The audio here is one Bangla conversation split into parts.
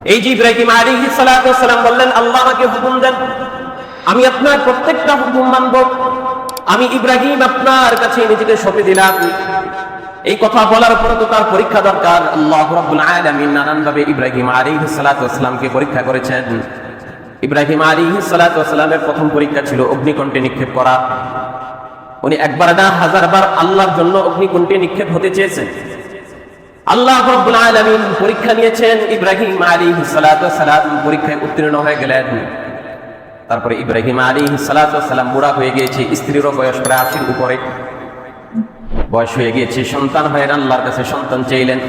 এই যে ইব্রাহিম আলাইহিস সালাতু ওয়াস সালাম বললেন, আল্লাহ আমাকে হুকুম দেন, আমি আপনার প্রত্যেকটা হুকুম মানব। আমি ইব্রাহিম আপনার কাছে নিজেকে সঁপে দিলাম। এই কথা বলার পরে তো তার পরীক্ষা দরকার। আল্লাহ রাব্বুল আলামিন নানান ভাবে ইব্রাহিম আলাইহিস সালাতু ওয়াস সালামকে পরীক্ষা করেছেন। ইব্রাহিম আলাইহিস সালাতু ওয়াস সালামের প্রথম পরীক্ষা ছিল অগ্নিকুণ্ডে নিক্ষেপ করা। উনি একবার না হাজারবার আল্লাহর জন্য অগ্নিকুণ্ডে নিক্ষেপ হতে চেয়েছেন। আল্লাহ রাব্বুল আলামিন পরীক্ষা নিয়েছেন। ইব্রাহিম আলাইহিস সালাতু ওয়াস সালাম পরীক্ষায় উত্তীর্ণ হয়ে গেলেন। তারপরে ইব্রাহিম আলাইহিস সালাতু ওয়াস সালাম বুড়া হয়ে গিয়েছে, স্ত্রীরও বয়স প্রায় 80-র উপরে বয়স হয়ে গিয়েছে। সন্তান হয় না, আল্লাহর কাছে সন্তান চাইলেন।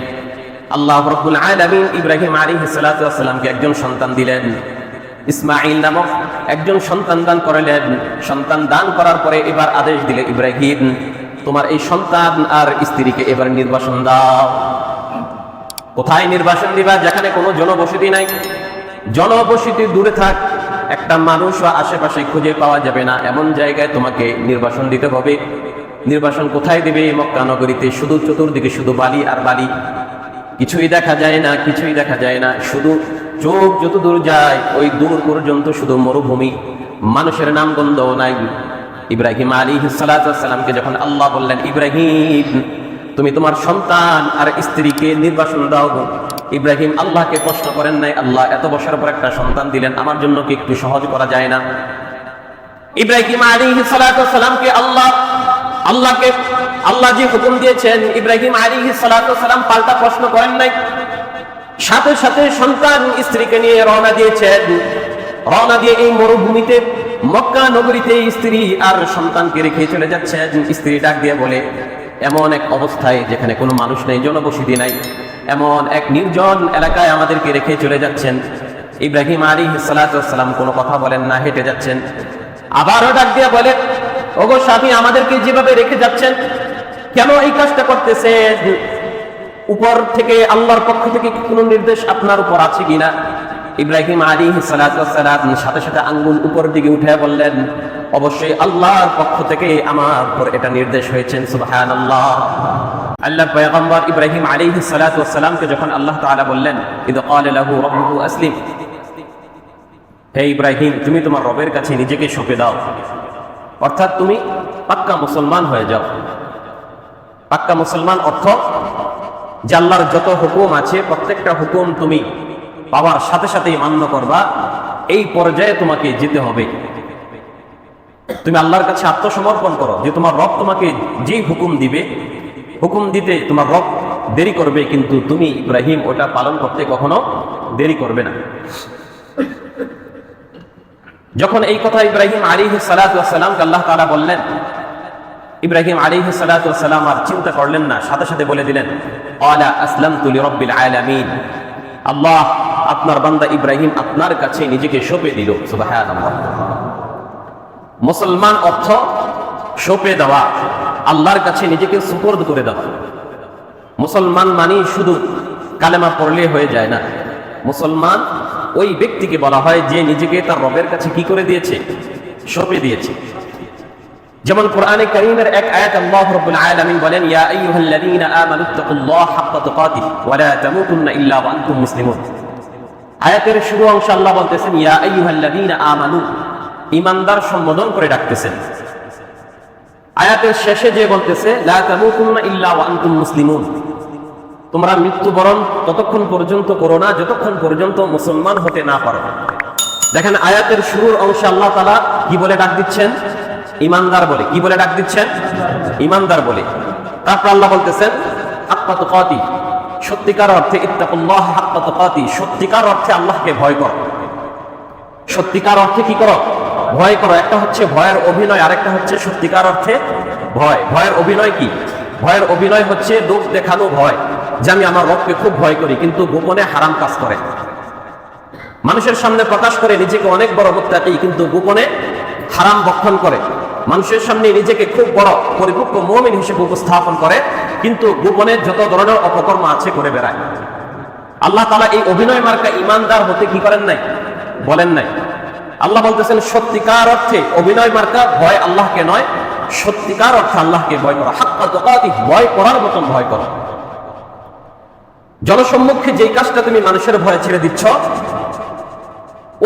আল্লাহ রাব্বুল আলামিন ইব্রাহিম আলাইহিস সালাতু ওয়াস সালামকে একজন সন্তান দিলেন, ইসমাঈল নামক একজন সন্তান দান করলেন। সন্তান দান করার পরে এবার আদেশ দিলে, ইব্রাহিম তোমার এই সন্তান আর স্ত্রীকে এবার নির্বাসন দাও। কোথায় নির্বাসন দিবা? যেখানে কোনো জনবসতি নাই, জনবসতি দূরে থাক, একটা মানুষও আশেপাশে খুঁজে পাওয়া যাবে না, এমন জায়গায় তোমাকে নির্বাসন দিতে হবে। নির্বাসন কোথায় দিবে? মক্কা নগরীতে শুধু চতুর্দিকে শুধু বালি আর বালি, কিছুই দেখা যায় না, কিছুই দেখা যায় না। শুধু চোখ যত দূর যায় ওই দূর পর্যন্ত শুধু মরুভূমি, মানুষের নাম গন্ধও নাই। ইব্রাহিম আলাইহিস সালাতু ওয়াস সালামকে যখন আল্লাহ বললেন, ইব্রাহিম তুমি তোমার সন্তান আর স্ত্রীকে নির্বাসন দাও, ইব্রাহিম আল্লাহকে প্রশ্ন করেন নাই, আল্লাহ এত বছর পর একটা সন্তান দিলেন, আমার জন্য কি একটু সহজ করা যায় না? ইব্রাহিম আলাইহিস সালাতু ওয়াস সালামকে আল্লাহ যে হুকুম দিয়েছেন, ইব্রাহিম আলাইহিস সালাতু ওয়াস সালাম পাল্টা প্রশ্ন করেন নাই। সাথে সাথে সন্তান স্ত্রীকে নিয়ে রওনা দিয়েছেন। রওনা দিয়ে এই মরুভূমিতে মক্কা নগরীতে স্ত্রী আর সন্তানকে রেখে চলে যাচ্ছেন। স্ত্রী ডাক দিয়ে বলে, এমন এক অবস্থায় যেখানে কোনো মানুষ নেই, জনবসতি নাই, এমন এক নির্জন এলাকায় আমাদেরকে রেখে চলে যাচ্ছেন। ইব্রাহিম আলাইহিস সালাতু ওয়াস সালাম কোনো কথা বলেন না, হেঁটে যাচ্ছেন। আবারও ডাক দিয়ে বলে, ওগো স্বামী, আমাদেরকে যেভাবে রেখে যাচ্ছেন কেন এই কাজটা করতেছেন? উপর থেকে আল্লাহর পক্ষ থেকে কোনো নির্দেশ আপনার উপর আছে কিনা? ইব্রাহিম আলাইহিস সালাতু ওয়াস সালাম সাথে সাথে আঙ্গুল উপর দিকে উঠে বললেন, অবশ্যই আল্লাহর পক্ষ থেকে আমার উপর এটা নির্দেশ হয়েছে। সুবহানাল্লাহ। আল্লাহর পয়গম্বর ইব্রাহিম আলাইহিস সালাতু ওয়াস সালামকে যখন আল্লাহ তাআলা বললেন, ইদ ক্বালা লাহু রাব্বুহু আসলিম, হে ইব্রাহিম তুমি তোমার রবের কাছে নিজেকে সঁপে দাও, অর্থাৎ তুমি পাক্কা মুসলমান হয়ে যাও। পাক্কা মুসলমান অর্থ যে আল্লাহর যত হুকুম আছে প্রত্যেকটা হুকুম তুমি পাওয়ার সাথে সাথেই মান্য করবা, এই পর্যায়ে তোমাকে যেতে হবে। তুমি আল্লাহর কাছে আত্মসমর্পণ করো যে তোমার রব তোমাকে যেই হুকুম দিবে, হুকুম দিতে তোমার রব দেরি করবে, কিন্তু তুমি ইব্রাহিম ওটা পালন করতে কখনো দেরি করবে না। যখন এই কথা ইব্রাহিম আলাইহিস সালাতু ওয়াস সালামকে আল্লাহ তাআলা বললেন, ইব্রাহিম আলাইহিস সালাতু ওয়াস সালাম আর চিন্তা করলেন না, সাথে সাথে বলে দিলেন, ক্বালা আসলামতু লিরাব্বিল আলামিন, আল্লাহ আপনার বান্দা ইব্রাহিম আপনার কাছে নিজেকে সঁপে দিল। সুবহানাল্লাহ। মুসলমান অর্থ সঁপে দেওয়া, আল্লাহর কাছে নিজেকে সুপর্দ করে দেওয়া। মুসলমান মানে শুধু কালেমা পড়লে হয়ে যায় না। মুসলমান ওই ব্যক্তিকে বলা হয় যে নিজেকে তার রবের কাছে কি করে দিয়েছে? সঁপে দিয়েছে। যেমন কোরআনে কারীমের এক আয়াত আল্লাহ রাব্বুল আলামিন বলেন, ইয়া আইয়ুহাল্লাযীনা আমানুত্তাকুল্লাহ হাক্কা তুকাতিহি ওয়া লা তামুতুন্না ইল্লা ওয়া আনতুম মুসলিমুন। আয়াতের শুরু অংশ আল্লাহ বলতেছেন ইয়া আইয়ুহাল্লাযীনা আমানু, ঈমানদার সম্বোধন করে ডাকতেছেন। আয়াতের শেষে যে বলতেছে লা তামুতুন্না ইল্লা ওয়া আনতুম মুসলিমুন, তোমরা মৃত্যুবরণ ততক্ষণ পর্যন্ত করো না যতক্ষণ পর্যন্ত মুসলমান হতে না পারো। দেখেন আয়াতের শুরুর অংশে আল্লাহ তাআলা কি বলে ডাক দিচ্ছেন? ঈমানদার বলে। কি বলে ডাক দিচ্ছেন? ঈমানদার বলে। তারপর আল্লাহ বলতেছেন হাক্কা তুকাতি, সত্যিকার অর্থে ইত্তাকুল্লাহ হাক্কা তুকাতি, সত্যিকার অর্থে আল্লাহকে ভয় করো। সত্যিকার অর্থে কি করো? ভয় করো। একটা হচ্ছে ভয়ের অভিনয়, আরেকটা হচ্ছে সত্যিকার অর্থে ভয়। ভয়ের অভিনয় কি? ভয়ের অভিনয় হচ্ছে লোক দেখানো ভয়, যে আমি আমার রবকে খুব ভয় করি, কিন্তু গোপনে হারাম কাজ করে। মানুষের সামনে প্রকাশ করে নিজেকে অনেক বড় মুত্তাকি, কিন্তু গোপনে হারাম ভক্ষণ করে। মানুষের সামনে নিজেকে খুব বড় পরিপক্ক মুমিন হিসেবে উপস্থাপন করে, কিন্তু গোপনে যত ধরনের অপকর্ম আছে করে বেড়ায়। আল্লাহ তাআলা এই অভিনয় মার্কা ঈমানদার হতে কি করেন নাই? বলেন নাই। আল্লাহ বলতেছেন সত্যিকার অর্থে অভিনয় মার্কা ভয় আল্লাহকে নয়, সত্যিকার অর্থে আল্লাহকে ভয় করো। হাক্কা তুকাতিহি, ভয় করার মতন ভয় করো। জনসম্মুখে যেই কাজটা তুমি মানুষের ভয়ে ছেড়ে দিচ্ছ,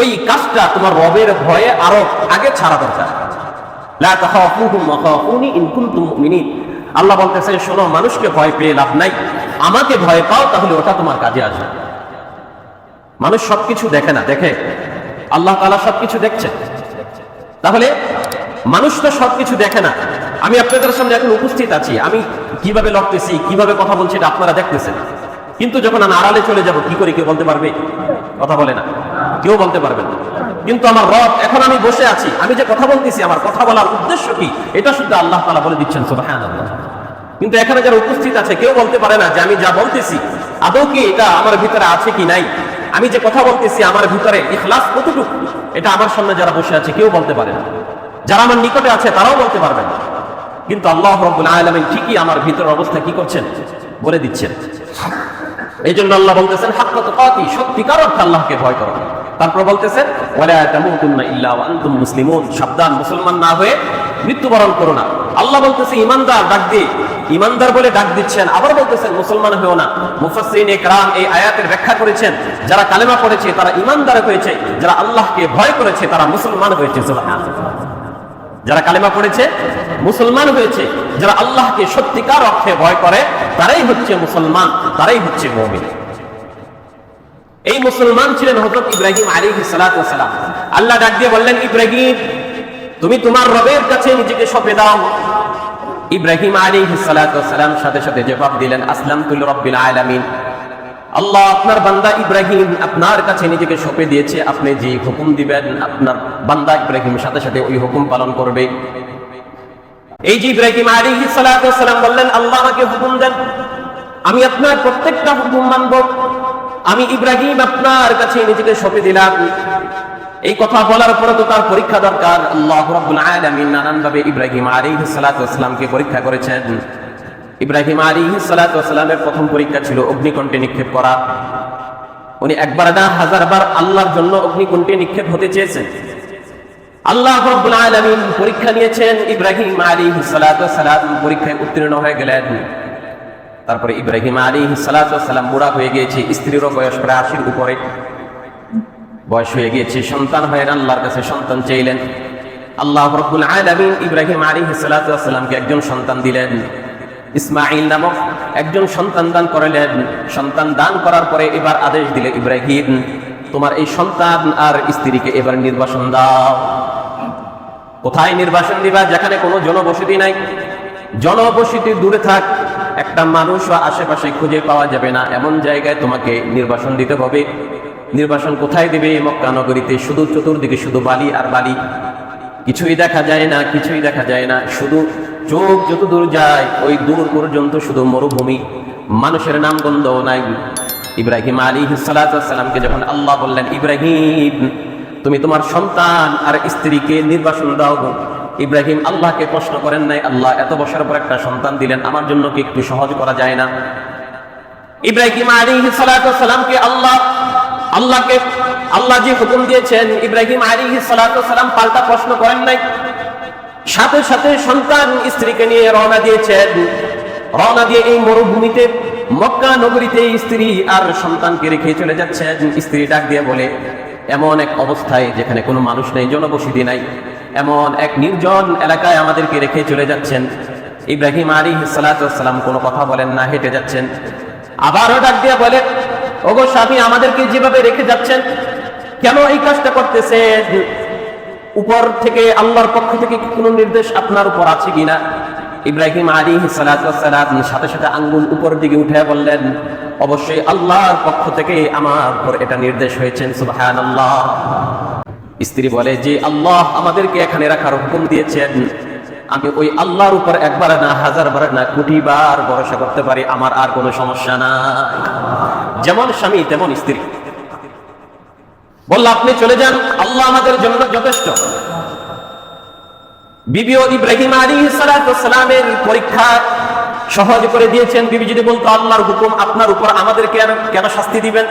ওই কাজটা তোমার রবের ভয়ে আরো আগে ছাড়া দরকার। লা তাখাফুহুম ওয়া খাফুনি ইন কুনতুম মুমিনিন। আল্লাহ বলতেছেন, শোনো, মানুষকে ভয় পেয়ে লাভ নাই, আমাকে ভয় পাও, তাহলে ওটা তোমার কাজে আসবে। মানুষ সবকিছু দেখে না, দেখে আল্লাহ তাআলা সবকিছু দেখছে। তাহলে মানুষ তো সবকিছু দেখে না। আমি আপনাদের সামনে এখন উপস্থিত আছি, আমি কিভাবে লড়তেছি, কিভাবে কথা বলছি, এটা আপনারা দেখতেছেন। কিন্তু যখন আমি আড়ালে চলে যাব, কি করে কেউ বলতে পারবে? কথা বলে না, কেউ বলতে পারবে না। কিন্তু আমার রব, এখন আমি বসে আছি, আমি যে কথা বলতেছি, আমার কথা বলার উদ্দেশ্য কি, এটা শুধু আল্লাহ তাআলা বলে দিচ্ছেন, সুবহানাল্লাহ। কিন্তু এখানে যারা উপস্থিত আছে, কেউ বলতে পারে না যে আমি যা বলতেছি আদৌ কি এটা আমার ভিতরে আছে কি নাই, আমি যে কথা বলতেছি আমার ভিতরে ইখলাস কতটুকু, এটা আমার সামনে যারা বসে আছে কেউ বলতে পারে না। যারা আমার নিকটে আছে তারাও বলতে পারবে না। কিন্তু আল্লাহ রাব্বুল আলামিন ঠিকই আমার ভিতরের অবস্থা কি করছেন, বলে দিচ্ছেন। এই জন্য আল্লাহ বলতেছেন, হাক্কা তুকাতি, সত্যিকার অর্থে আল্লাহকে ভয় করো। তারপর বলতেছেন, ওয়ালা তামুতুন্না ইল্লা ওয়া আনতুম মুসলিমুন, সাবধান, মুসলমান না হয়ে মৃত্যুবরণ করো না। আল্লাহ বলতেছে ইমানদার, ডাক দিয়ে ইমানদার বলে ডাক দিচ্ছেন, আবার বলতেছেন মুসলমান হয়েও না। মুফাসসিরিন ইকরাম এই আয়াতের ব্যাখ্যা করেছেন, যারা কালেমা পড়েছে তারা ইমানদার হয়েছে, যারা আল্লাহকে ভয় করেছে তারা মুসলমান হয়েছে। সুবহানাল্লাহ। যারা কালেমা পড়েছে মুসলমান হয়েছে, যারা আল্লাহকে সত্যিকার অর্থে ভয় করে তারাই হচ্ছে মুসলমান, তারাই হচ্ছে মুমিন। এই মুসলমান ছিলেন হযরত ইব্রাহিম আলাইহিস সালাতু ওয়াস সালাম। আল্লাহ ডাক দিয়ে বললেন, ইব্রাহিম, তুমি তোমার রবের কাছে নিজেকে সঁপে দাও। ইব্রাহিম আলাইহিস সালাতু ওয়াস সালাম সাথে সাথে জবাব দিলেন, আসলামতু লিরাব্বিল আলামিন। আল্লাহ আপনার বান্দা ইব্রাহিম আপনার কাছে নিজেকে সঁপে দিয়েছে, আপনি যে হুকুম দিবেন আপনার বান্দা ইব্রাহিম সাথে সাথে ওই হুকুম পালন করবে। এই যে ইব্রাহিম আলাইহিস সালাতু ওয়াস সালাম বললেন, আল্লাহ আমাকে হুকুম দেন, আমি আপনার প্রত্যেকটা হুকুম মানব। আমি ইব্রাহিম আপনার কাছে নিজেকে সঁপে দিলাম। এই কথা বলার পরে তো তার পরীক্ষা দরকার। আল্লাহ রাব্বুল আলামিন নানান ভাবে ইব্রাহিম আলাইহিস সালাতু ওয়াস সালামকে পরীক্ষা করেছেন। ইব্রাহিম আলাইহিস সালাতু ওয়াস সালামের প্রথম পরীক্ষা ছিল অগ্নিকুণ্ডে নিক্ষেপ করা। উনি একবার না হাজারবার আল্লাহর জন্য অগ্নিকুণ্ডে নিক্ষেপ হতে চেয়েছেন। আল্লাহ রাব্বুল আলামিন পরীক্ষা নিয়েছেন। ইব্রাহিম আলাইহিস সালাতু ওয়াস সালাম পরীক্ষায় উত্তীর্ণ হয়ে গেলেন। তারপরে ইব্রাহিম আলাইহিস সালাতু ওয়াস সালাম বুড়া হয়ে গিয়েছে, স্ত্রীরও বয়স প্রায় 80-র উপরে বয়স হয়ে গিয়েছে, সন্তান হয় না, আল্লাহর কাছে সন্তান চাইলেন। আল্লাহ রাব্বুল আলামিন ইব্রাহিম আলাইহিস সালাতু ওয়াস সালামকে একজন সন্তান দিলেন, ইসমাঈল নামক একজন সন্তান দান করলেন। সন্তান দান করার পরে এবার আদেশ দিলে, ইব্রাহিম, তোমার এই সন্তান আর স্ত্রীকে এবার নির্বাসন দাও। কোথায় নির্বাসন দিবা? যেখানে কোনো জনবসতি নাই, জনবসতি দূরে থাক, একটা মানুষও আশেপাশে খুঁজে পাওয়া যাবে না, এমন জায়গায় তোমাকে নির্বাসন দিতে হবে। নির্বাসন কোথায় দিবে? মক্কা নগরীতে শুধু চতুর্দিকে শুধু বালি আর বালি, কিছুই দেখা যায় না, কিছুই দেখা যায় না, শুধু চোখ যত দূর যায় ওই দূর পর্যন্ত শুধু মরুভূমি, মানুষের নাম গন্ধও নাই। ইব্রাহিম আলাইহিস সালাতু ওয়াস সালামকে যখন আল্লাহ বললেন, ইব্রাহিম, তুমি তোমার সন্তান আর স্ত্রীকে নির্বাসন দাও, ইব্রাহিম আল্লাহকে প্রশ্ন করেন নাই, আল্লাহ এত বছর পর একটা সন্তান দিলেন, আমার জন্য কি একটু সহজ করা যায় না? ইব্রাহিম আলাইহিস সালাতু ওয়াস সালামকে আল্লাহ যে হুকুম দিয়েছেন, ইব্রাহিম আলাইহিস সালাতু ওয়াস সালাম পাল্টা প্রশ্ন করেন নাই, সাথে সাথে সন্তান স্ত্রীকে নিয়ে রওনা দিয়েছেন। রওনা দিয়ে এই মরুভূমিতে মক্কা নগরীতে স্ত্রী আর সন্তানকে রেখে চলে যাচ্ছেন। স্ত্রী ডাক দিয়ে বলে, এমন এক অবস্থায় যেখানে কোনো মানুষ নেই, জনবসতি নাই, এমন এক নির্জন এলাকায় আমাদেরকে রেখে চলে যাচ্ছেন। ইব্রাহিম আলাইহিস সালাতু ওয়াস সালাম কোনো কথা বলেন না, হেঁটে যাচ্ছেন। আবারও ডাক দিয়ে বলে, ওগো স্বামী, আমাদেরকে যেভাবে রেখে যাচ্ছেন কেন এই কাজটা করতেছেন? উপর থেকে আল্লাহর পক্ষ থেকে কোনো নির্দেশ আপনার উপর আছে কিনা? ইব্রাহিম আলাইহিস সালাতু ওয়াস সালাম সাথে সাথে আঙ্গুল উপরের দিকে উঠে বললেন, অবশ্যই আল্লাহর পক্ষ থেকে আমার উপর এটা নির্দেশ হয়েছেন। সুবহানাল্লাহ। স্ত্রী বলে যে, আল্লাহ আমাদেরকে এখানে রাখার হুকুম দিয়েছেন, আমি ওই আল্লাহর উপর একবার না হাজারবার না কোটিবার ভরসা করতে পারি, আমার আর কোনো সমস্যা নাই। যেমন স্বামী তেমন স্ত্রী। বলল, আপনি চলে যান, আল্লাহ আমাদের জন্য যথেষ্ট। বিবি ও ইব্রাহিম আলাইহিস সালাতু ওয়াস সালামের পরীক্ষা সহজ করে দিয়েছেন। বিবি যদি বলতো, আল্লাহর হুকুম আপনার উপর, আমাদেরকে কেন শাস্তি দিবেন?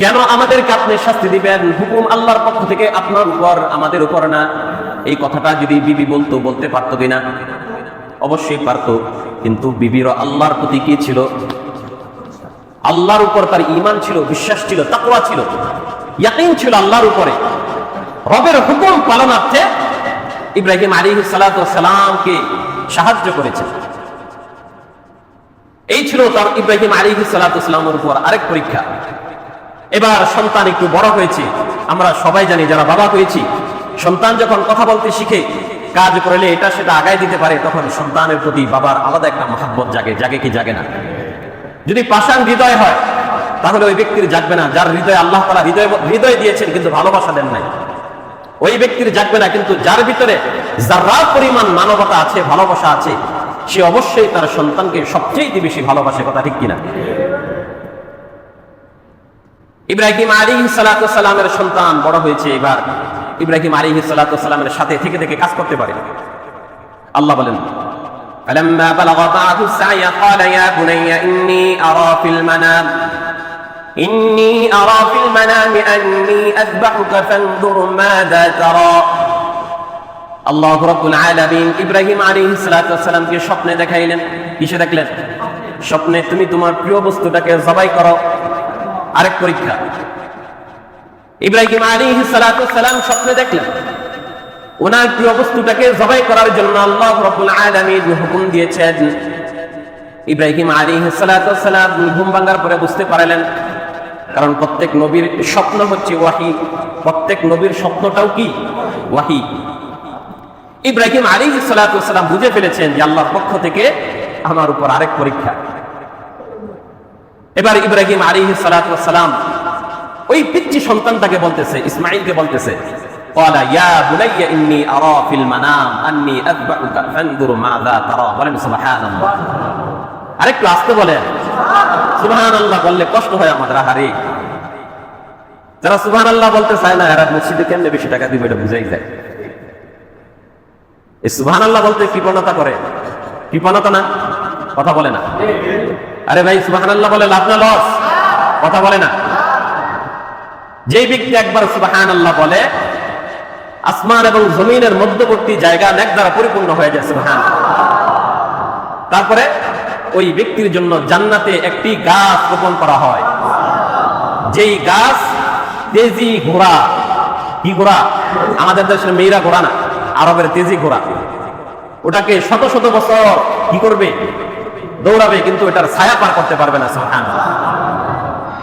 কেন আমাদেরকে আপনি শাস্তি দিবেন? হুকুম আল্লাহর পক্ষ থেকে আপনার উপর, আমাদের উপর না। এই কথাটা যদি বিবি বলতে পারতো কিনা? অবশ্যই পারতো। কিন্তু বিবির আল্লাহর প্রতি কি ছিল? আল্লাহর উপর তার ঈমান ছিল, বিশ্বাস ছিল, তাকওয়া ছিল, ইয়াকিন ছিল আল্লাহর উপরে। রবের হুকুম পালনার্থে ইব্রাহিম আলাইহিস সালাতু ওয়াস সালামকে সাহায্য করেছেন। এই ছিল তার ইব্রাহিম আলাইহিস সালাতু ওয়াস সালামের উপর আরেক পরীক্ষা। এবার সন্তান একটু বড় হয়েছে। আমরা সবাই জানি যারা বাবা হয়েছি, সন্তান যখন কথা বলতে শিখে, কাজ করলে এটা সেটা আগায় দিতে পারে, তখন সন্তানের প্রতি বাবার আলাদা একটা মহব্বত জাগে। জাগে কি জাগে না? যদি পাষাণ হৃদয় হয় তাহলে ওই ব্যক্তির জাগবে না। যার হৃদয়ে আল্লাহ তাআলা হৃদয় দিয়েছেন কিন্তু ভালোবাসা দেন নাই, ওই ব্যক্তির জাগবে না। কিন্তু যার ভিতরে যারা পরিমাণ মানবতা আছে, ভালোবাসা আছে, সে অবশ্যই তার সন্তানকে সবচেয়ে বেশি ভালোবাসে। কথা ঠিক কিনা? ইব্রাহিম আলাইহিস সালাতু ওয়াস সালামের সন্তান বড় হয়েছে। এবার ইব্রাহিম আলাইহিস সালাতু ওয়াস সালামের সাথে থেকে থেকে কাজ করতে পারে। আল্লাহ বলেন, فلما بلغ معه السعي قال يا بني إني أرى في المنام أني أذبحك فانظر ماذا ترى। আল্লাহ রাব্বুল আলামিন ইব্রাহিম আলাইহিস সালাতু ওয়াস সালামকে স্বপ্নে দেখাইলেন। কিসে দেখলেন? স্বপ্নে তুমি তোমার প্রিয় বস্তুটাকে জবাই করো। আরেক পরীক্ষা। ইব্রাহিম আলাইহিস সালাতু ওয়াস সালাম স্বপ্নে দেখলেন ওনার প্রিয় বস্তুটাকে জবাই করার জন্য আল্লাহ রাব্বুল আলামিন হুকুম দিয়েছেন। ইব্রাহিম আলাইহিস সালাতু ওয়াস সালাম ঘুম ভাঙার পরে বুঝতে পারলেন, কারণ প্রত্যেক নবীর স্বপ্ন হচ্ছে ওয়াহী, প্রত্যেক নবীর স্বপ্নটাও কি? ওয়াহী। ইব্রাহিম আলাইহিস সালাতু ওয়াস সালাম বুঝে ফেলেছেন যে আল্লাহর পক্ষ থেকে আমার উপর আরেক পরীক্ষা। এবার ইব্রাহিম আলাইহিস সালাতু ওয়াস সালাম ওই পিচ্চি সন্তানটাকে বলতেছে, ইসমাঈলকে বলতেছে, قال يا بني إني أرى في المنام أني أذبحك فانظر ماذا ترى। বলেন সুবহানাল্লাহ। আরেকটু আস্তে বলেন সুবহানাল্লাহ। বললে কষ্ট হয় আমাদের। আহারে, যারা সুবহানাল্লাহ বলতে চায় না এরা মসজিদে কেমনে বেশি টাকা দিবে এটা বুঝাই যায়। এই সুবহানাল্লাহ বলতে কৃপণতা করে। কৃপণতা না? কথা বলে না। আরে ভাই, সুবহানাল্লাহ বলে লাভ না লস? কথা বলে না। যে ব্যক্তি একবার সুবহানাল্লাহ বলে, আসমান এবং জমিনের মধ্যবর্তী জায়গা নেক দ্বারা পরিপূর্ণ হয়ে যায়। সুবহানাল্লাহ। তারপরে ওই ব্যক্তির জন্য জান্নাতে একটি গাছ রোপণ করা হয়, যেই গাছ তেজি ঘোড়া। কি ঘোড়া? আমাদের দেশের মেয়েরা ঘোড়া না, আরবের তেজি ঘোড়া। ওটাকে শত শত বছর কি করবে? দৌড়াবে, কিন্তু এটার ছায়া পার করতে পারবে না। সুবহানাল্লাহ।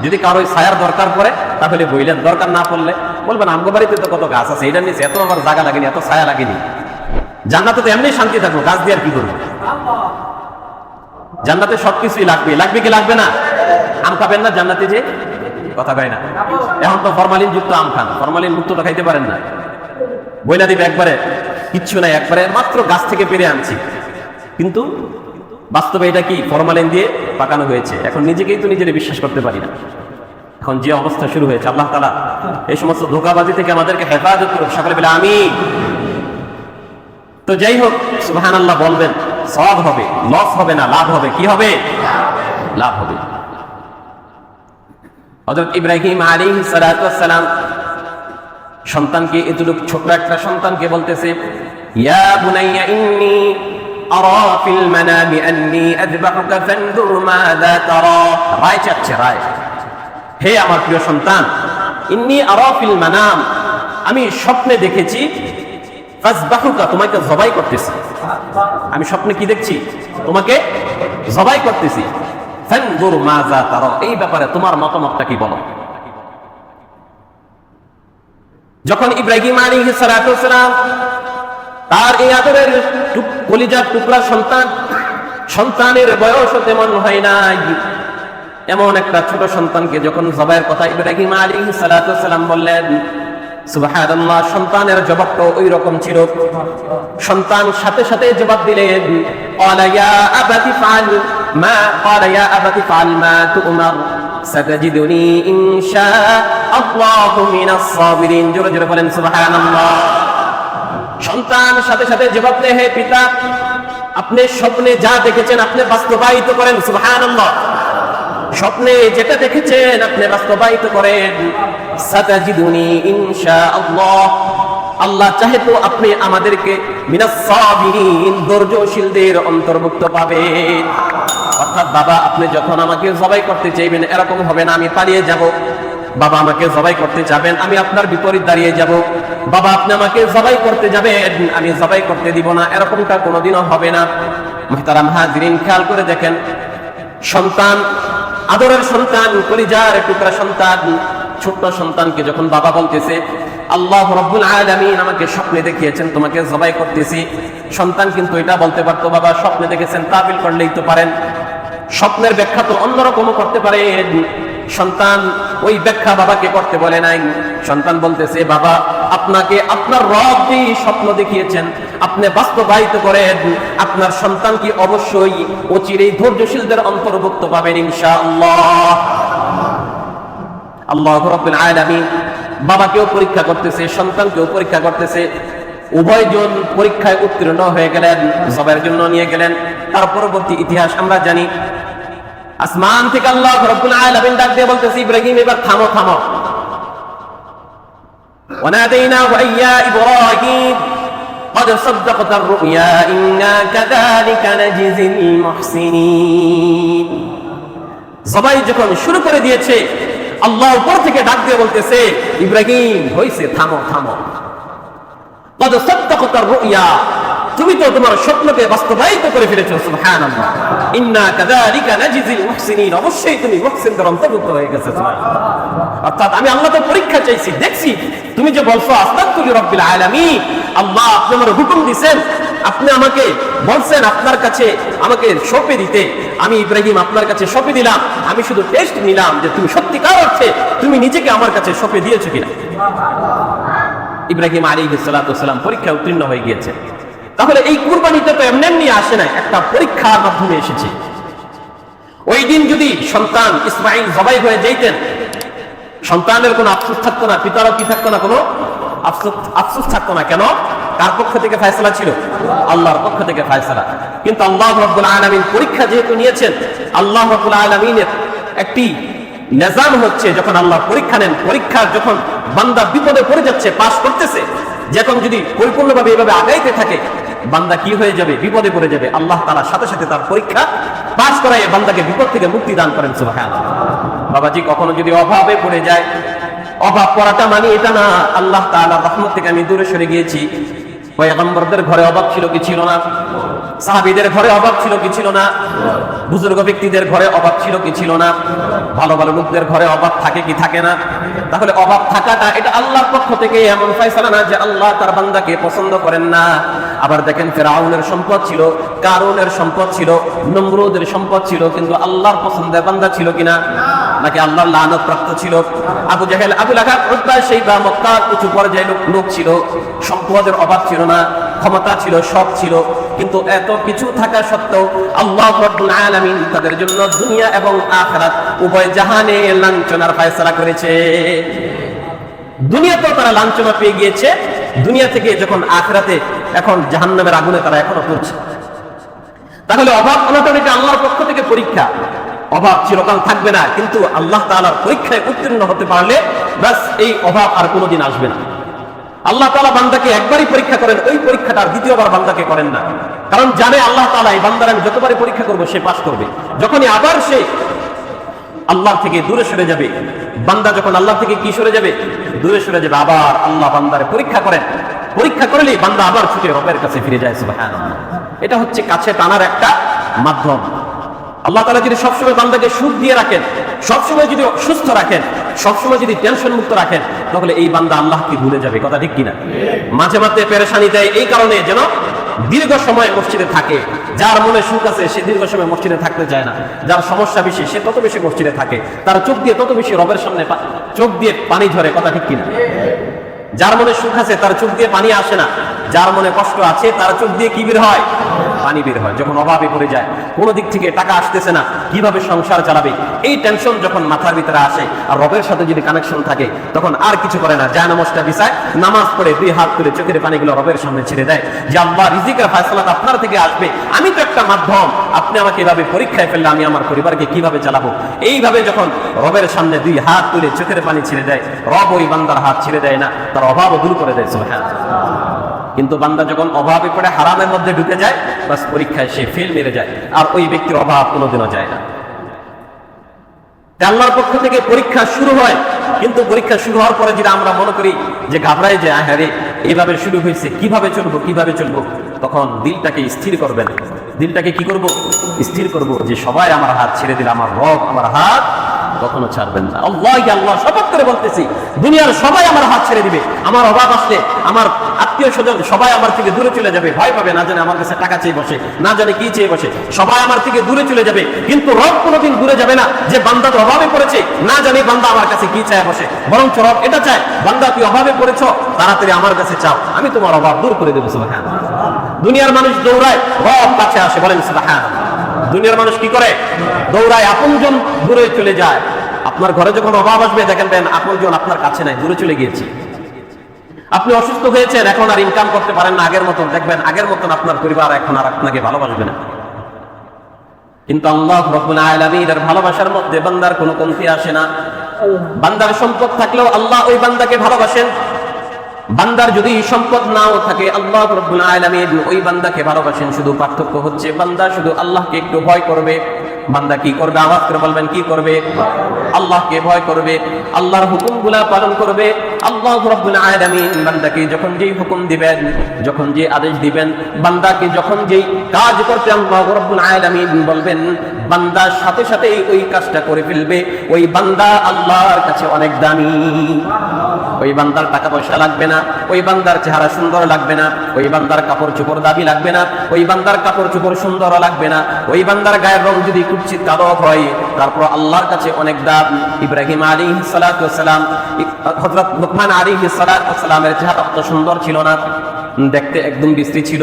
যদি কারো ছায়ার দরকার পড়ে তাহলে বইলেন, দরকার না পড়লে বলবেন আমগো বাড়িতে তো কত গাছ আছে, এটা নিচে এত আমার জায়গা লাগেনি, এত ছায়া লাগেনি। জান্নাতে তো এমনি শান্তি থাকবো, গাছ দিয়ে আর কি করবো? জান্নাতে সবকিছুই লাগবে। লাগবে কি লাগবে না? আম খাবেন না জান্নাতে? যে কথা কয় না। এখন তো ফরমালিন যুক্ত আম খান, ফরমালিন মুক্ত তো খাইতে পারেন না। বইলা দিবে একবারে কিচ্ছু নাই, একবারে মাত্র গাছ থেকে পেরে আনছি, কিন্তু বাস্তবে এটা কি ফরমালিন দিয়ে পাকানো হয়েছে। এখন নিজেকেই তো নিজের বিশ্বাস করতে পারি না। এখন যে অবস্থা শুরু হয়েছে, আল্লাহ তাআলা এই সমস্ত ধোঁকাবাজি থেকে আমাদেরকে হেফাজত করুক। সকলে বলে আমিন। তো যাই হোক, সুবহানাল্লাহ বলবেন, সওয়াব হবে, লস হবে না, লাভ হবে। কি হবে? লাভ হবে। হযরত ইব্রাহিম আলাইহিস সালাতু ওয়াস সালাম সন্তানকে, এতটুকু ছোট একটা সন্তানকে বলতেছে, ইয়া বুনাইয়া ইন্নী আরা ফিল মানামি আন্নী আযবাহুকা ফানজুর মাযা তারা। রায় চাচ্ছে, রায়। হে আমার প্রিয় সন্তান, ইন্নী আরা ফিল মানাম, আমি স্বপ্নে দেখেছি, ফাযবাহুকা, তোমাকে জবাই করতেছি। আমি স্বপ্নে কি দেখছি? তোমাকে জবাই করতেছি। ফানজুর মাযা তারা, এই ব্যাপারে তোমার মতামতটা কি বলো। যখন ইব্রাহিম আলাইহিস সালাতু ওয়াস সালাম তার এই আদরের কলিজার টুকরা সন্তানের বয়স তেমন হয় নাই, এমন একটা ছোট সন্তানকে যখন জবাইয়ের কথা ইব্রাহিম আলাইহিস সালাতু ওয়াস সালাম বললেন, সুবহানাল্লাহ, সন্তানের জবাবটা ওই রকম ছিল। সন্তান সাথে সাথে জবাব দিলেন, ক্বালা ইয়া আবাতি ফাআল মা তু'মার সাতাজিদুনি ইনশাআল্লাহু মিনাস সাবিরিন। জোরে জোরে বলেন সুবহানাল্লাহ। সন্তান সাথে সাথে জবাব দেয়, হে পিতা, আপনি স্বপ্নে যা দেখেছেন আপনি বাস্তবায়িত করেন। সুবহানাল্লাহ। স্বপ্নে যেটা দেখেছেন আপনি বাস্তবায়িত করেন। সাতাজিদুনি ইনশাআল্লাহ, আল্লাহ চাহে তো আপনি আমাদেরকে মিনাস সাবিরিন, ধৈর্যশীলদের অন্তর্ভুক্ত পাবেন। অর্থাৎ বাবা আপনি যখন আমাকে জবাই করতে চাইবেন এরকম হবে না আমি পালিয়ে যাব। বাবা আমাকে জবাই করতে যাবেন আমি আপনার বিপরীত দাঁড়িয়ে যাব। বাবা আপনি আমাকে জবাই করতে যাবেন আমি জবাই করতে দিব না, এরকমটা কোনোদিনও হবে না। মুহতারাম হাজিরিন, খেয়াল করে দেখেন, সন্তান, আদরের সন্তান, কলিজার টুকরা সন্তান, ছোট্ট সন্তানকে যখন বাবা বলতেছে আল্লাহ রাব্বুল আলামিন আমাকে স্বপ্নে দেখিয়েছেন তোমাকে জবাই করতেছি, সন্তান কিন্তু এটা বলতে পারতো বাবা স্বপ্নে দেখেছেন, তাবিল করলেই তো পারেন, স্বপ্নের ব্যাখ্যা তো অন্যরকমও করতে পারেন। সন্তান ওই ব্যাখ্যা বাবাকে করতে বলে নাই। সন্তান বলতেছে বাবা আপনাকে আপনার রব যে স্বপ্ন দেখিয়েছেন আপনি বাস্তবায়িত করেন, আপনার সন্তান কি অবশ্যই অচিরেই ধৈর্যশীলদের অন্তর্ভুক্ত পাবেন ইনশাআল্লাহ। আল্লাহ রাব্বুল আলামিন বাবাকেও পরীক্ষা করতেছে, সন্তানকেও পরীক্ষা করতেছে। উভয়জন পরীক্ষায় উত্তীর্ণ হয়ে গেলেন, জবাইয়ের জন্য নিয়ে গেলেন। তার পরবর্তী ইতিহাস আমরা জানি। আসমান থেকে আল্লাহ রাব্বুল আলামিন ডাক দিয়ে বলতেছে ইব্রাহিম এবার থামো থামো। ওয়ানাদাইনাহু আইয়া ইব্রাহিম قد صدقت الرؤيا إنا كذلك نجزي المحسنين। জবাই যখন শুরু করে দিয়েছে আল্লাহ উপর থেকে ডাক দিয়ে বলতেছে ইব্রাহিম হইছে, থামো থামো। قد صدقت الرؤيا, তুমি তো তোমার স্বপ্নকে বাস্তবায়িত করে ফেলেছো। সুবহানাল্লাহ। ইন্না কাযালিকা নাজিজিল মুহসিনিন, অবশ্যই তুমি মুহসিনদের অন্তর্ভুক্ত হয়ে গেছো। অর্থাৎ আমি আল্লাহ তো পরীক্ষা চাইছি, দেখছি তুমি যে বলছো আস্তাগফিরু রাব্বিল আলামিন, আল্লাহ আপনি আমার হুকুম দিবেন, আপনি আমাকে বলছেন আপনার কাছে আমাকে সঁপে দিতে, আমি ইব্রাহিম আপনার কাছে সঁপে দিলাম। আমি শুধু টেস্ট নিলাম যে তুমি সত্যিকার অর্থে তুমি নিজেকে আমার কাছে সঁপে দিয়েছো কিনা। ইব্রাহিম আলাইহিস সালাতু ওয়াস সালাম পরীক্ষায় উত্তীর্ণ হয়ে গিয়েছে। তাহলে এই কুরবানিটা তো এমনি এমনি আসে না, একটা পরীক্ষার মাধ্যমে এসেছে। ওই দিন যদি সন্তান ইসমাঈল জবাই হয়ে যাইতেন সন্তানের কোনো আফসোস থাকতো না, পিতারও কি থাকতো না, কোনো আফসোস থাকতো না। কেন? কার পক্ষ থেকে ফয়সালা ছিল? আল্লাহর পক্ষ থেকে ফয়সালা। কিন্তু আল্লাহ রাব্বুল আলামিন পরীক্ষা যেহেতু নিয়েছেন, আল্লাহ রাব্বুল আলামিনের একটি নিজাম হচ্ছে যখন আল্লাহ পরীক্ষা নেন, পরীক্ষা যখন বান্দা বিপদে পড়ে যাচ্ছে, পাস করতেছে, যখন যদি পরিপূর্ণভাবে এভাবে আগাইতে থাকে বান্দা কি হয়ে যাবে? বিপদে পড়ে যাবে। আল্লাহ তাআলা সাথে সাথে তার পরীক্ষা পাস করায় বান্দাকে বিপদ থেকে মুক্তি দান করেন। সুবহানাল্লাহ। বাবাজি কখনো যদি অভাবে পড়ে যায়, অভাব পড়াটা মানে এটা না আল্লাহ তাআলার রহমত থেকে আমি দূরে সরে গিয়েছি। পয়গম্বরদের ঘরে অভাব ছিল কি ছিল না? সাহাবীদের ঘরে অভাব ছিল কি ছিল না? বুজুর্গ ব্যক্তিদের ঘরে অভাব ছিল কি ছিল না? ভালো ভালো লোকদের ঘরে অভাব থাকে কি থাকে না? তাহলে অভাব থাকাটা এটা আল্লাহর পক্ষ থেকে এমন ফয়সালা না যে আল্লাহ তার বান্দাকে পছন্দ করেন না। আবার দেখেন ফিরআউনের সম্পদ ছিল, কারুনের সম্পদ ছিল, নমরুদের সম্পদ ছিল, কিন্তু আল্লাহর পছন্দের বান্দা ছিল কিনা? নাকি আল্লাহর লানত প্রাপ্ত ছিল? আবু জাহেল, আবু লাহাব, উতবা, শাইবা মক্কার উঁচু পর্যায়ে লোক ছিল, সম্পদের অভাব ছিল না, ক্ষমতা ছিল, সব ছিল, কিন্তু এত কিছু থাকা সত্ত্বেও আল্লাহ রাব্বুল আলামিন তাদের জন্য দুনিয়া এবং আখিরাত উভয় জাহানে লাঞ্ছনার ফয়সালা করেছে। দুনিয়াতেও তারা লাঞ্ছনা পেয়ে গিয়েছে, দুনিয়া থেকে যখন আখিরাতে এখন জাহান্নামের আগুনে তারা এখনো পড়ছে। তাহলে অভাব অনটন এটা আল্লাহর পক্ষ থেকে পরীক্ষা। অভাব চিরকাল থাকবে না, কিন্তু আল্লাহ তাআলার পরীক্ষায় উত্তীর্ণ হতে পারলে ব্যাস এই অভাব আর কোনোদিন আসবে না। আল্লাহ তাআলা বান্দাকে একবারই পরীক্ষা করেন, ওই পরীক্ষাটা আর দ্বিতীয়বার বান্দাকে করেন না, কারণ জানে আল্লাহ তাআলা এই বান্দার আমি যতবারই পরীক্ষা করবো সে পাস করবে। যখনই আবার সে আল্লাহ থেকে দূরে সরে যাবে, বান্দা যখন আল্লাহ থেকে কি সরে যাবে? দূরে সরে যাবে, আবার আল্লাহ বান্দারে পরীক্ষা করেন। পরীক্ষা করলেই বান্দা আবার ছুটে রবের কাছে ফিরে যায়। সুবহানাল্লাহ। এটা হচ্ছে কাছে টানার একটা মাধ্যম। আল্লাহ তাআলা যদি সবসময় বান্দাকে সুখ দিয়ে রাখেন, সবসময় যদি সুস্থ রাখেন, সবসময় যদি টেনশন মুক্ত রাখেন, তাহলে এই বান্দা আল্লাহকে ভুলে যাবে। কথা ঠিক কিনা? মাঝে মাঝে পেরেশানি দেয় এই কারণে যেন দীর্ঘ সময় মসজিদে থাকে। যার মনে সুখ আছে সে দীর্ঘ সময় মসজিদে থাকতে চায় না, যার সমস্যা বেশি সে তত বেশি মসজিদে থাকে, তার চোখ দিয়ে তত বেশি রবের সামনে চোখ দিয়ে পানি ঝরে। কথা ঠিক কিনা? যার মনে সুখ আছে তার চোখ দিয়ে পানি আসে না, যার মনে কষ্ট আছে তার চোখ দিয়ে কি বের হয়? পানি বের হয়। যখন অভাবে পড়ে যায়, কোনো দিক থেকে টাকা আসতেছে না, কিভাবে সংসার চালাবে, এই টেনশন যখন মাথার ভিতরে আসে, আর রবের সাথে যদি কানেকশন থাকে, তখন আর কিছু করে না, জায়নামাজটা বিছায়, নামাজ পড়ে দুই হাত তুলে চোখের পানিগুলো রবের সামনে ছেড়ে দেয় যে আল্লাহ রিজিকের ফয়সালা আপনার থেকে আসবে, আমি তো একটা মাধ্যম, আপনি আমাকে এভাবে পরীক্ষায় ফেললে আমি আমার পরিবারকে কিভাবে চালাবো। এইভাবে যখন রবের সামনে দুই হাত তুলে চোখের পানি ছেড়ে দেয়, রব ওই বান্দার হাত ছেড়ে দেয় না, তার অভাবও দূর করে দেয়। সুবহানাল্লাহ। কিন্তু বান্দা যখন অভাবে পড়ে হারামের মধ্যে ঢুকে যায়, বাস পরীক্ষায় সে ফেল মেরে যায়, আর ওই ব্যক্তির অভাব কোনোদিনও যায় না। আল্লাহর পক্ষ থেকে পরীক্ষা শুরু হয়, কিন্তু পরীক্ষা শুরু হওয়ার পরে যদি আমরা মনে করি যে ঘাবড়াই যে আহারে এইভাবে শুরু হয়েছে, কিভাবে চলবো, তখন দিলটাকে স্থির করবেন। দিলটাকে কি করব? স্থির করব যে সবাই আমার হাত ছেড়ে দিলে আমার রব আমার হাত কখনো ছাড়বেন না। আল্লাহ শপথ করে বলতেছি, দুনিয়ার সবাই আমার হাত ছেড়ে দিবে, আমার অভাব আসলে আমার আত্মীয় স্বজন সবাই আমার থেকে দূরে চলে যাবে, ভয় পাবে, না জানে আমার কাছে টাকা চেয়ে বসে, না জানে কি চেয়ে বসে, সবাই আমার থেকে দূরে চলে যাবে, কিন্তু রব কোনোদিন দূরে যাবে না। যে বান্দা তো অভাবে পড়েছে, না জানি বান্দা আমার কাছে কি চায় বসে, বরঞ্চ রব এটা চায়, বান্দা তুই অভাবে পড়েছ, তাড়াতাড়ি আমার কাছে চাও, আমি তোমার অভাব দূর করে দেবো। সুবহানাল্লাহ। দুনিয়ার মানুষ দৌড়ায়, রব কাছে আসে, বলেন সুবহানাল্লাহ। দুনিয়ার মানুষ কি করে? দৌড়ায়, আপনজন দূরে চলে যায়। আপনার ঘরে যখন অভাব আসবে দেখেন আপনজন আপনার কাছে নাই, দূরে চলে গিয়েছে। আপনি অসুস্থ হয়েছেন, এখন আর ইনকাম করতে পারেন না আগের মতন, দেখবেন আগের মতন আপনার পরিবার এখন আর আপনাকে ভালোবাসবে না। কিন্তু আল্লাহ রাব্বুল আলামিনের ভালোবাসার মধ্যে বান্দার কোনো কমতি আসে না। বান্দার সম্পদ থাকলেও আল্লাহ ওই বান্দাকে ভালোবাসেন। বান্দার যদি সম্পদ নাও থাকে, আল্লাহ রাব্বুল আলামিন ওই বান্দাকে ভালোবাসেন। শুধু পার্থক্য হচ্ছে বান্দা শুধু আল্লাহকে একটু ভয় করবে। বান্দা কি করবে? আওয়াজ করে বলবেন, কি করবে? আল্লাহকে ভয় করবে, আল্লাহর হুকুমগুলা পালন করবে। আল্লাহ রাব্বুল আলামিন বান্দাকে যখন যেই হুকুম দিবেন, যখন যে আদেশ দিবেন, বান্দাকে যখন যেই কাজ করতে আল্লাহ রাব্বুল আলামিন বলবেন, বান্দার সাথে সাথে ওই কাজটা করে ফেলবে। ওই বান্দা আল্লাহর কাছে অনেক দামি। ওই বান্দার টাকা পয়সা লাগবে না, ওই বান্দার চেহারা সুন্দর লাগবে না, ওই বান্দার কাপড় চোপড় দামি লাগবে না, ওই বান্দার কাপড় চোপড় সুন্দর লাগবে না, ওই বান্দার গায়ের রং যদি কুৎসিত কালো হয়, তারপর আল্লাহর কাছে অনেক দাম। ইব্রাহিম আলাইহিস সালাতু ওয়াস সালাম, হযরত লুকমান আলাইহিস সালাতু ওয়াস সালামের চেহারা অত সুন্দর ছিল না, দেখতে একদম বিশ্রী ছিল,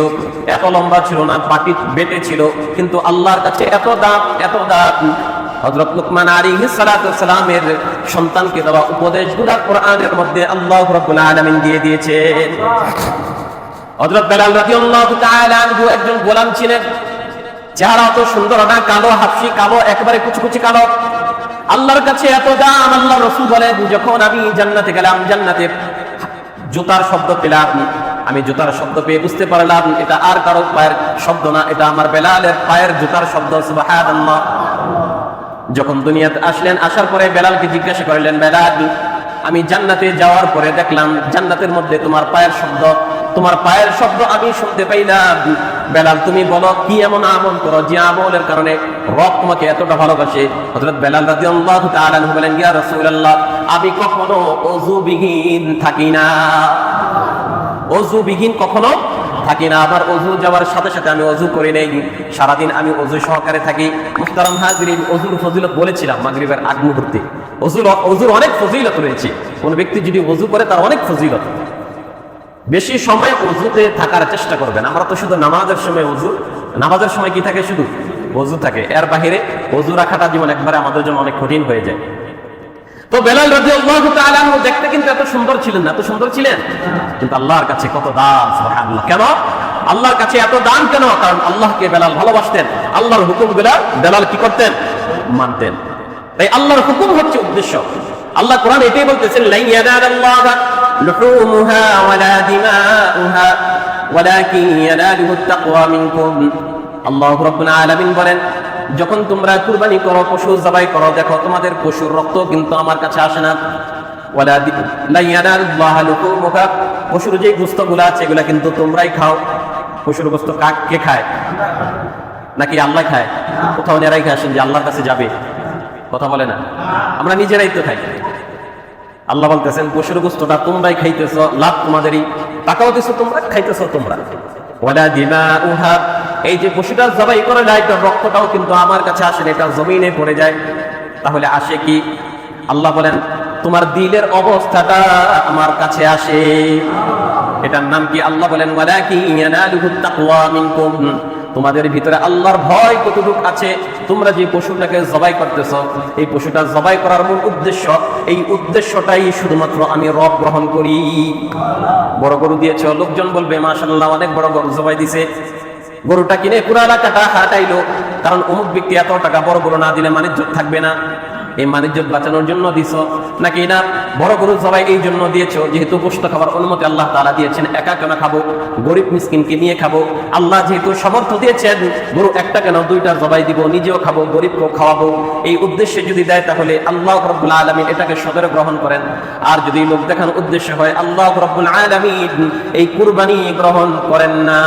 এত লম্বা ছিল না, পাটি বেটে ছিল, কিন্তু আল্লাহর কাছে এত দাম, এত দাম। হযরত লুকমান আলাইহিস সালাতু ওয়াস সালামের সন্তানকে দেওয়া উপদেশগুলো কোরআনের মধ্যে আল্লাহ রাব্বুল আলামিন দিয়ে দিয়েছেন। হযরত বেলাল রাদিয়াল্লাহু তাআলা আনহু একজন গোলাম ছিলেন, চেহারা অত সুন্দর না, কালো, হাফসি কালো, একেবারে কুচকুচি কালো। আল্লাহর কাছে এত দাম। আল্লাহর রাসূল বলেন, যখন আমি জান্নাতে গেলাম, জান্নাতে জুতার শব্দ পেলাম, আমি জুতার শব্দ পেয়ে বুঝতে পারলাম এটা আর কারো পায়ের শব্দ না, এটা আমার বেলালের পায়ের জুতার শব্দ। সুবহানাল্লাহ। যখন দুনিয়াতে আসলেন, আসার পরে বেলালকে জিজ্ঞাসা করলেন, বেলাল, আমি জান্নাতে যাওয়ার পরে দেখলাম জান্নাতের মধ্যে তোমার পায়ের শব্দ, তোমার পায়ের শব্দ আমি শুনতে পাইলাম। বেলাল, তুমি বলো কি এমন আমল করো যে আমলের কারণে রব তোমাকে এতটা ভালোবাসে? হযরত বেলাল রাদিয়াল্লাহু তাআলা আনহু বলেন, ইয়া রাসূলুল্লাহ, আমি কখনো ওযুবিহীন থাকি না, ওযুবিহীন কখনো থাকি না। আবার ওযু যাওয়ার সাথে সাথে আমি ওযু করে নেই, সারাদিন আমি ওযু সহকারে থাকি। মুহতারাম হাজিরিন, ওযুর ফজিলত বলেছিলাম মাগরিবের আগ মুহূর্তে। ওযুর অনেক ফজিলত রয়েছে। কোন ব্যক্তি যদি ওযু করে তার অনেক ফজিলত। বেশি সময় ওযুতে থাকার চেষ্টা করবেন। আমরা তো শুধু নামাজের সময় ওযু, নামাজের সময় কি থাকে? শুধু ওযু থাকে। এর বাহিরে ওযু রাখাটা জীবন একবারে আমাদের জন্য অনেক কঠিন হয়ে যায়। তো বেলাল রাদিয়াল্লাহু তাআলা আনহু দেখতে কিন্তু এত সুন্দর ছিলেন না, এত সুন্দর ছিলেন, কিন্তু আল্লাহর কাছে কত দাম। সুবহানাল্লাহ। কেন আল্লাহর কাছে এত দাম? কেন? কারণ আল্লাহকে বেলাল ভালোবাসতেন, আল্লাহর হুকুমগুলো বেলাল কি করতেন? মানতেন। তাই আল্লাহর হুকুম হচ্ছে উদ্দেশ্য। আল্লাহ কোরআন এটাই বলতেছেন, লা ইয়ানালাল্লাহা লুহুমুহা ওয়ালা দিমাউহা ওয়ালাকিন ইয়ানালুহুত তাকওয়া মিনকুম। আল্লাহ রাব্বুল আলামিন বলেন, যখন তোমরা কুরবানি করো, পশু জবাই করো, দেখো তোমাদের পশুর রক্ত কিন্তু আমার কাছে আসে না। ওয়ালা লা ইয়ানালুল্লাহা লুহুমুহা, পশুর যে গোশতগুলো আছে এগুলা কিন্তু তোমরাই খাও। পশুর গোশত কে খায়? নাকি আল্লাহ খায়? কোথাও নেরাই আসেন যে আল্লাহর কাছে যাবে, কথা বলে না, আমরা নিজেরাই তো খাই। আল্লাহ বলতেছেন, পশুর গোশতটা তোমরাই খাইতেছো, লাভ তোমাদেরই, টাকাও দিছো তোমরা, খাইতেছো তোমরা। ওয়ালা দিমাউহা, এই যে পশুটা জবাই করে যায়, এটার রক্তটাও কিন্তু আমার কাছে আসে না, এটা জমিনে পড়ে যায়। তাহলে আসে কি? আল্লাহ বলেন, তোমার দিলের অবস্থাটা আমার কাছে আসে। এটার নাম কি? আল্লাহ বলেন, ওয়ালাকিন ইয়ানালুহুত তাকওয়া মিনকুম। তোমাদের ভিতরে আল্লাহর ভয় কতটুকু আছে? তোমরা যে পশুটাকে জবাই করতেছো, এই পশুটা জবাই করার মূল উদ্দেশ্য, এই উদ্দেশ্যটাই শুধুমাত্র আমি রব গ্রহণ করি। বড় গরু দিয়েছ, লোকজন বলবে মাশাআল্লাহ অনেক বড় গরু জবাই দিছে। গরুটা কিনে পুরো এলাকাটা হাঁটাইলো, কারণ অমুক ব্যক্তি এত টাকা বড় গরু না দিলে মানিজ্য থাকবে না। এই মানিজ্যত বাঁচানোর জন্য দিছো, নাকি না বড় গরু জবাই এই জন্য দিয়েছো যেহেতু গোশত খাবার অনুমতি আল্লাহ তাআলা দিয়েছেন, একা কেন খাবো, গরিব মিসকিনকে নিয়ে খাবো। আল্লাহ যেহেতু সামর্থ্য দিয়েছেন, গরু একটা কেন দুইটা জবাই দিব, নিজেও খাবো, গরিবকেও খাওয়াবো, এই উদ্দেশ্যে যদি দেয় তাহলে আল্লাহ রাব্বুল আলামিন এটাকে সদরে গ্রহণ করেন। আর যদি লোক দেখানোর উদ্দেশ্য হয়, আল্লাহ রাব্বুল আলামিন এই কুরবানি গ্রহণ করেন না।